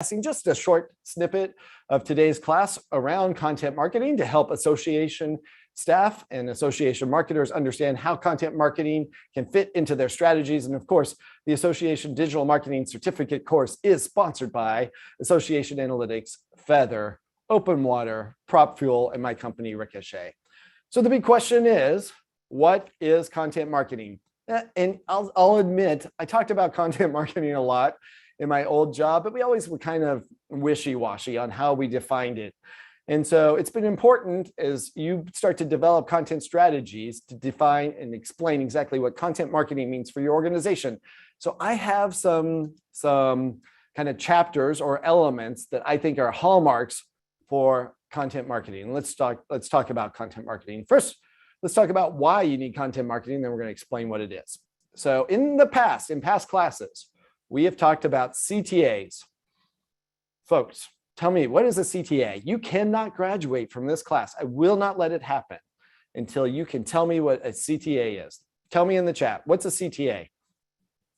Just a short snippet of today's class around content marketing to help association staff and association marketers understand how content marketing can fit into their strategies. And of course, the Association Digital Marketing Certificate course is sponsored by Association Analytics, Feather, Open Water, Prop Fuel, and my company, Ricochet. So the big question is, what is content marketing? And I'll admit, I talked about content marketing a lot in my old job, but we always were kind of wishy-washy on how we defined it. And so it's been important as you start to develop content strategies to define and explain exactly what content marketing means for your organization. So I have some kind of chapters or elements that I think are hallmarks for content marketing. Let's talk about content marketing. First, let's talk about why you need content marketing, then we're going to explain what it is. So in past classes, we have talked about CTAs. Folks, tell me, what is a CTA? You cannot graduate from this class. I will not let it happen until you can tell me what a CTA is. Tell me in the chat, what's a CTA?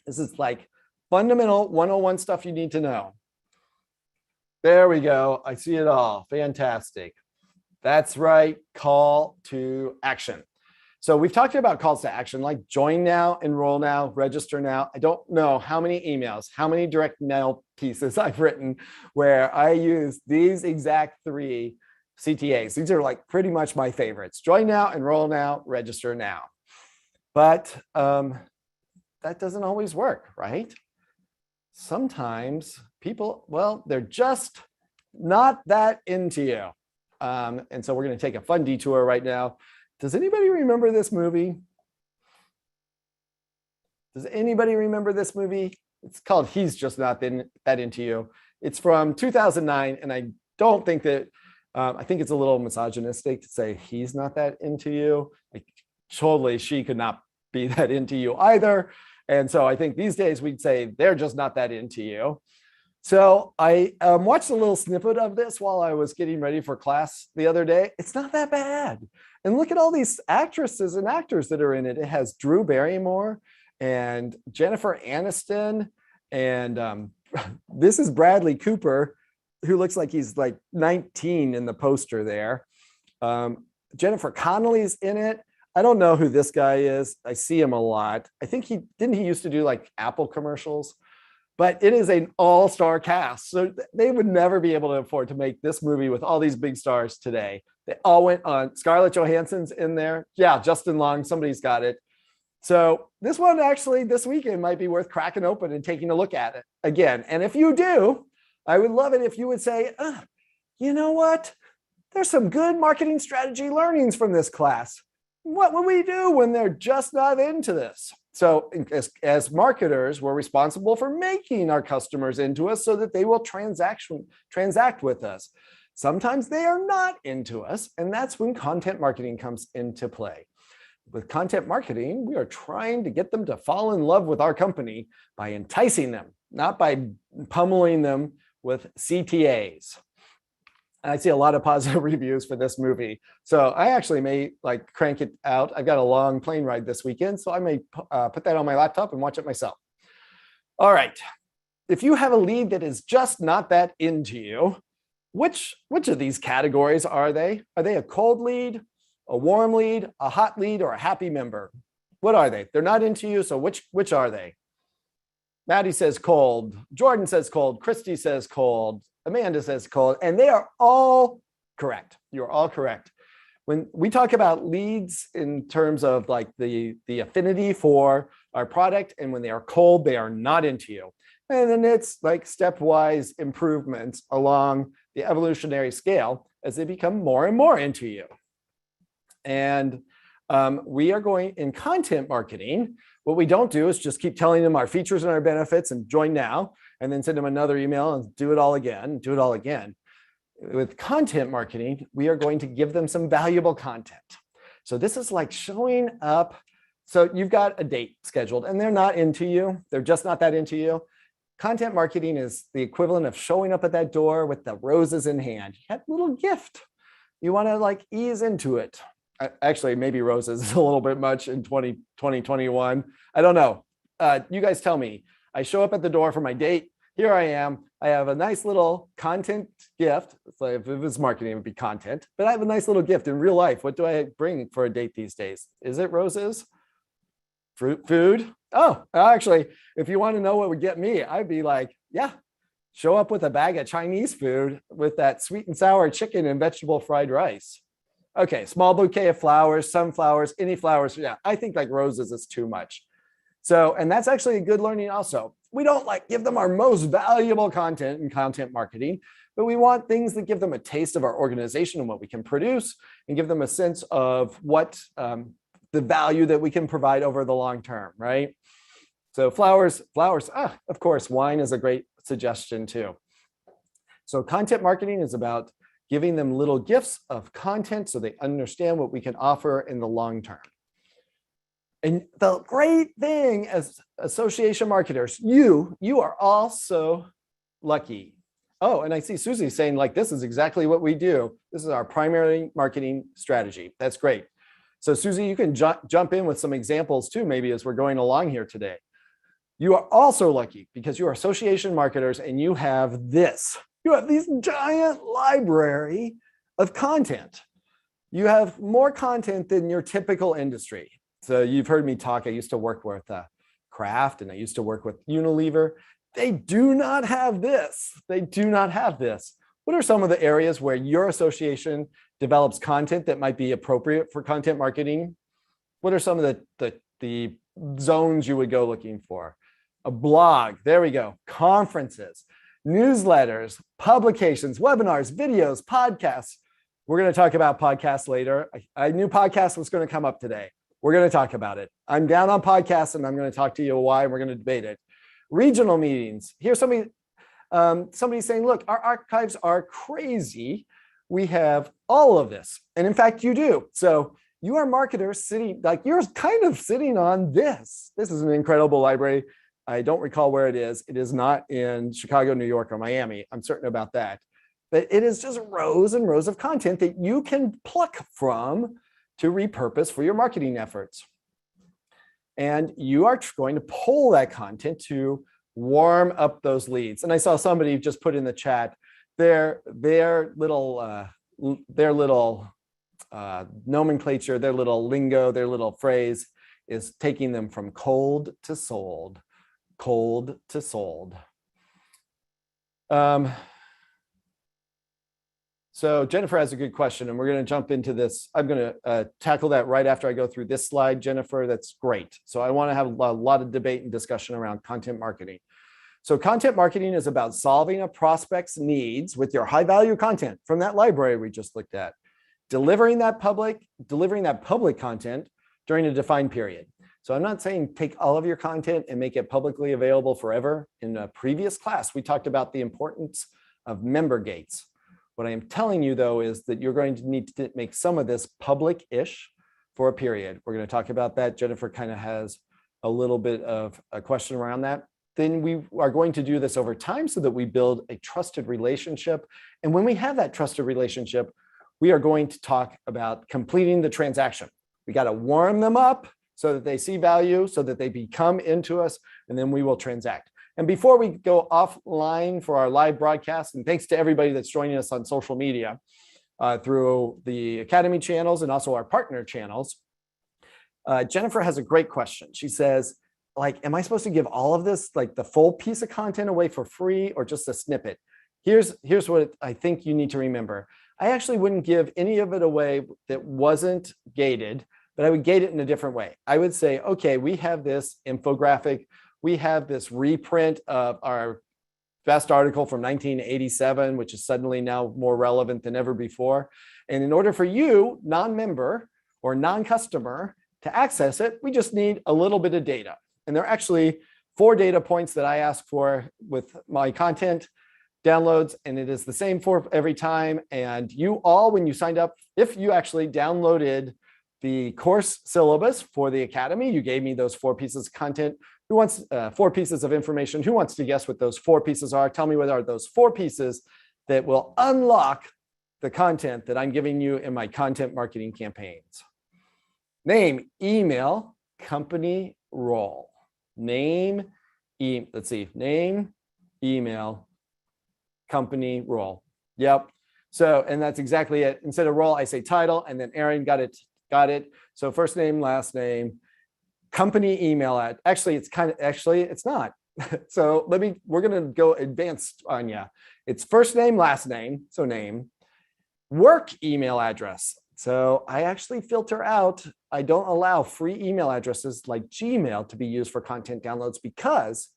This is like fundamental 101 stuff you need to know. There we go. I see it all. Fantastic. That's right. Call to action. So we've talked about calls to action like join now, enroll now, register now. I don't know how many emails, how many direct mail pieces I've written where I use these exact three CTAs. These are like pretty much my favorites. Join now, enroll now, register now. But that doesn't always work, right? Sometimes people, well, they're just not that into you. And so we're going to take a fun detour right now. Does anybody remember this movie? Does anybody remember this movie? It's called He's Just Not That Into You. It's from 2009, and I don't think that, I think it's a little misogynistic to say he's not that into you. Like, totally, she could not be that into you either. And so I think these days we'd say they're just not that into you. So I watched a little snippet of this while I was getting ready for class the other day. It's not that bad. And look at all these actresses and actors that are in it. It has Drew Barrymore and Jennifer Aniston. And this is Bradley Cooper, who looks like he's like 19 in the poster there. Jennifer Connelly's in it. I don't know who this guy is. I see him a lot. I think he used to do like Apple commercials. But it is an all-star cast. So they would never be able to afford to make this movie with all these big stars today. They all went on. Scarlett Johansson's in there. Yeah, Justin Long, somebody's got it. So this one actually this weekend might be worth cracking open and taking a look at it again. And if you do, I would love it if you would say, you know what? There's some good marketing strategy learnings from this class. What would we do when they're just not into this? So as marketers, we're responsible for making our customers into us so that they will transact with us. Sometimes they are not into us, and that's when content marketing comes into play. With content marketing, we are trying to get them to fall in love with our company by enticing them, not by pummeling them with CTAs. And I see a lot of positive reviews for this movie. So I actually may like crank it out. I've got a long plane ride this weekend, so I may put that on my laptop and watch it myself. All right. If you have a lead that is just not that into you, which of these categories are they? Are they a cold lead, a warm lead, a hot lead, or a happy member? What are they? They're not into you, so which are they? Maddie says cold. Jordan says cold. Christy says cold. Amanda says cold, and they are all correct. You're all correct. When we talk about leads in terms of like the affinity for our product, and when they are cold, they are not into you. And then it's like stepwise improvements along the evolutionary scale as they become more and more into you. And we are going in content marketing. What we don't do is just keep telling them our features and our benefits and join now, and then send them another email and do it all again. With content marketing, we are going to give them some valuable content. So this is like showing up. So you've got a date scheduled and they're not into you. They're just not that into you. Content marketing is the equivalent of showing up at that door with the roses in hand. You got a little gift. You want to like ease into it. Actually, maybe roses is a little bit much in 2021. I don't know. You guys tell me. I show up at the door for my date. here I am. I have a nice little content gift. It's like if it was marketing, it would be content, but I have a nice little gift in real life. What do I bring for a date these days? Is it roses? Fruit, food? Oh, actually, if you want to know what would get me, I'd be like, yeah, show up with a bag of Chinese food with that sweet and sour chicken and vegetable fried rice. Okay, small bouquet of flowers, sunflowers, any flowers. Yeah, I think like roses is too much. So, and that's actually a good learning also. We don't like give them our most valuable content in content marketing, but we want things that give them a taste of our organization and what we can produce and give them a sense of what the value that we can provide over the long term, right? So flowers, of course, wine is a great suggestion too. So content marketing is about giving them little gifts of content so they understand what we can offer in the long term. And the great thing as association marketers, you are also lucky. Oh, and I see Susie saying like, this is exactly what we do. This is our primary marketing strategy. That's great. So Susie, you can jump in with some examples too, maybe as we're going along here today. You are also lucky because you are association marketers and you have this. You have these giant library of content. You have more content than your typical industry. So you've heard me talk. I used to work with Kraft and I used to work with Unilever. They do not have this. They do not have this. What are some of the areas where your association develops content that might be appropriate for content marketing? What are some of the zones you would go looking for? A blog, there we go. Conferences, newsletters, publications, webinars, videos, podcasts. We're going to talk about podcasts later. I knew podcast was going to come up today. We're going to talk about it. I'm down on podcasts and I'm going to talk to you why, and we're going to debate it. Regional meetings. Here's somebody saying, look, our archives are crazy. We have all of this. And in fact, you do. So you are marketers sitting, like you're kind of sitting on this. This is an incredible library. I don't recall where it is. It is not in Chicago, New York, or Miami. I'm certain about that. But it is just rows and rows of content that you can pluck from to repurpose for your marketing efforts. And you are going to pull that content to warm up those leads. And I saw somebody just put in the chat their little nomenclature, their little lingo, their little phrase is taking them from cold to sold. Cold to sold. So Jennifer has a good question, and we're going to jump into this. I'm going to tackle that right after I go through this slide, Jennifer. That's great. So I want to have a lot of debate and discussion around content marketing. So content marketing is about solving a prospect's needs with your high value content from that library we just looked at, delivering that public content during a defined period. So I'm not saying take all of your content and make it publicly available forever. In a previous class, we talked about the importance of member gates. What I am telling you, though, is that you're going to need to make some of this public-ish for a period. We're going to talk about that. Jennifer kind of has a little bit of a question around that. Then we are going to do this over time so that we build a trusted relationship. And when we have that trusted relationship, we are going to talk about completing the transaction. We got to warm them up so that they see value, so that they become into us, and then we will transact. And before we go offline for our live broadcast, and thanks to everybody that's joining us on social media through the Academy channels and also our partner channels, Jennifer has a great question. She says, like, am I supposed to give all of this, like the full piece of content away for free or just a snippet? Here's what I think you need to remember. I actually wouldn't give any of it away that wasn't gated, but I would gate it in a different way. I would say, okay, we have this infographic. We have this reprint of our best article from 1987, which is suddenly now more relevant than ever before. And in order for you, non-member or non-customer, to access it, we just need a little bit of data. And there are actually 4 data points that I ask for with my content downloads, and it is the same for every time. And you all, when you signed up, if you actually downloaded the course syllabus for the Academy, you gave me those 4 pieces of content. Who wants 4 pieces of information? Who wants to guess what those 4 pieces are? Tell me what are those 4 pieces that will unlock the content that I'm giving you in my content marketing campaigns. Name, email, company, role. Name, name, email, company, role. Yep. So, and that's exactly it. Instead of role, I say title, and then Aaron got it. So first name, last name, company email at, actually, it's not. So we're going to go advanced on you. It's first name, last name. So name, work email address. So I actually filter out, I don't allow free email addresses like Gmail to be used for content downloads, because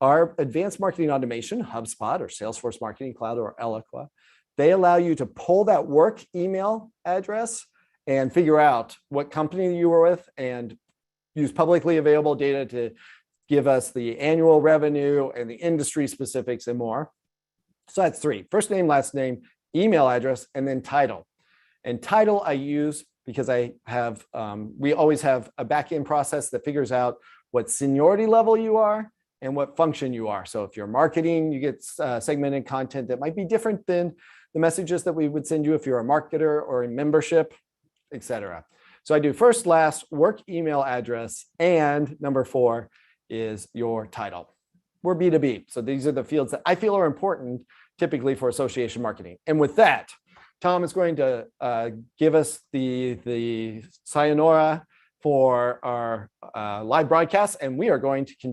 our advanced marketing automation, HubSpot or Salesforce Marketing Cloud or Eloqua, they allow you to pull that work email address and figure out what company you were with and use publicly available data to give us the annual revenue and the industry specifics and more. So that's three: first name, last name, email address, and then title. And title I use because we always have a back-end process that figures out what seniority level you are and what function you are. So if you're marketing, you get segmented content that might be different than the messages that we would send you if you're a marketer or in membership, etc. So I do first, last, work email address, and number 4 is your title. We're B2B. So these are the fields that I feel are important typically for association marketing. And with that, Tom is going to give us the sayonara for our live broadcast, and we are going to continue